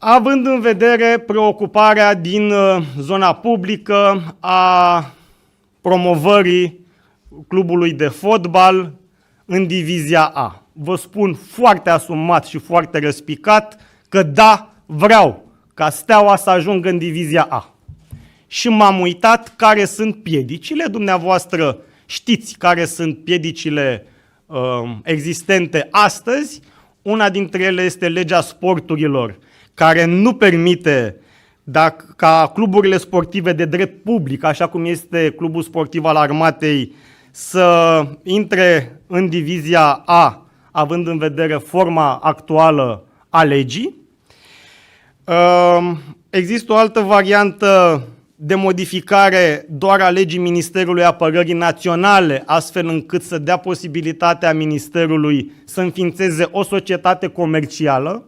Având în vedere preocuparea din zona publică a promovării clubului de fotbal în divizia A. Vă spun foarte asumat și foarte răspicat că da, vreau ca Steaua să ajungă în divizia A. Și m-am uitat care sunt piedicile. Dumneavoastră știți care sunt piedicile existente astăzi. Una dintre ele este legea sporturilor, care nu permite ca cluburile sportive de drept public, așa cum este Clubul Sportiv al Armatei, să intre în divizia A, având în vedere forma actuală a legii. Există o altă variantă de modificare doar a legii Ministerului Apărării Naționale, astfel încât să dea posibilitatea Ministerului să înființeze o societate comercială,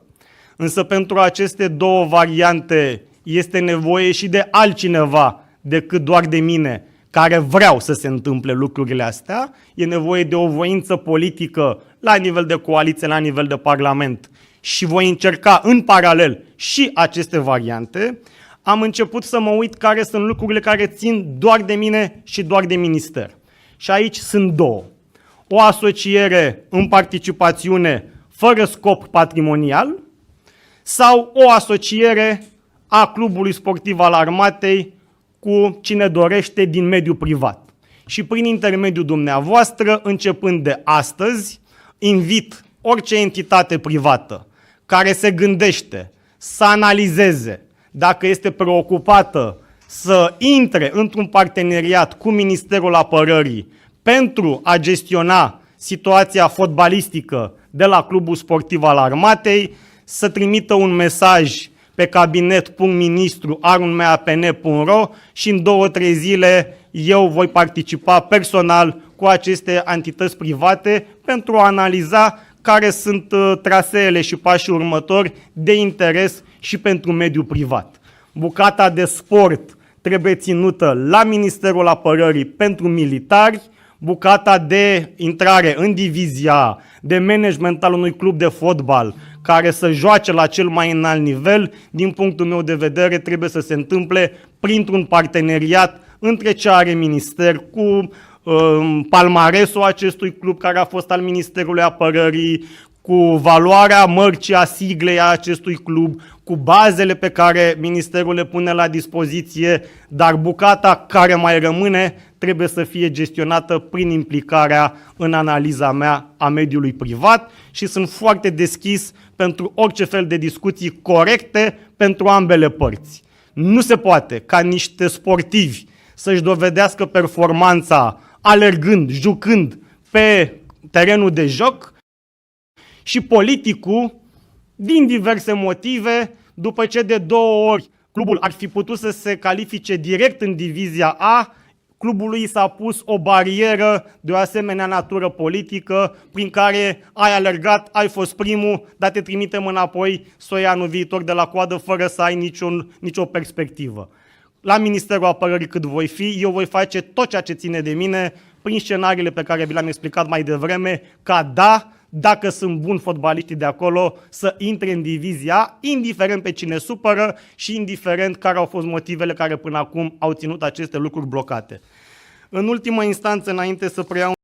însă pentru aceste două variante este nevoie și de altcineva decât doar de mine, care vreau să se întâmple lucrurile astea. E nevoie de o voință politică la nivel de coaliție, la nivel de Parlament, și voi încerca în paralel și aceste variante. Am început să mă uit care sunt lucrurile care țin doar de mine și doar de minister. Și aici sunt două. O asociere în participațiune fără scop patrimonial sau o asociere a Clubului Sportiv al Armatei cu cine dorește din mediul privat. Și prin intermediul dumneavoastră, începând de astăzi, invit orice entitate privată care se gândește să analizeze dacă este preocupată să intre într-un parteneriat cu Ministerul Apărării pentru a gestiona situația fotbalistică de la Clubul Sportiv al Armatei, să trimită un mesaj pe cabinet.ministru@meapn.ro și în 2-3 zile eu voi participa personal cu aceste entități private pentru a analiza care sunt traseele și pașii următori de interes și pentru mediul privat. Bucata de sport trebuie ținută la Ministerul Apărării pentru militari, bucata de intrare în divizia de management al unui club de fotbal care să joace la cel mai înalt nivel, din punctul meu de vedere, trebuie să se întâmple printr-un parteneriat între ce are minister cu palmaresul acestui club care a fost al Ministerului Apărării, cu valoarea mărcii a siglei a acestui club, cu bazele pe care ministerul le pune la dispoziție, dar bucata care mai rămâne trebuie să fie gestionată prin implicarea în analiza mea a mediului privat și sunt foarte deschis pentru orice fel de discuții corecte pentru ambele părți. Nu se poate ca niște sportivi să-și dovedească performanța alergând, jucând pe terenul de joc și politicul, din diverse motive, după ce de 2 ori clubul ar fi putut să se califice direct în divizia A, clubului s-a pus o barieră de o asemenea natură politică prin care ai alergat, ai fost primul, dar te trimitem înapoi să o iei anul viitor de la coadă fără să ai nicio perspectivă. La Ministerul Apărării cât voi fi, eu voi face tot ceea ce ține de mine prin scenariile pe care vi le-am explicat mai devreme, ca da, dacă sunt buni fotbaliștii de acolo, să intre în divizia, indiferent pe cine supără și indiferent care au fost motivele care până acum au ținut aceste lucruri blocate. În ultimă instanță, înainte să preiau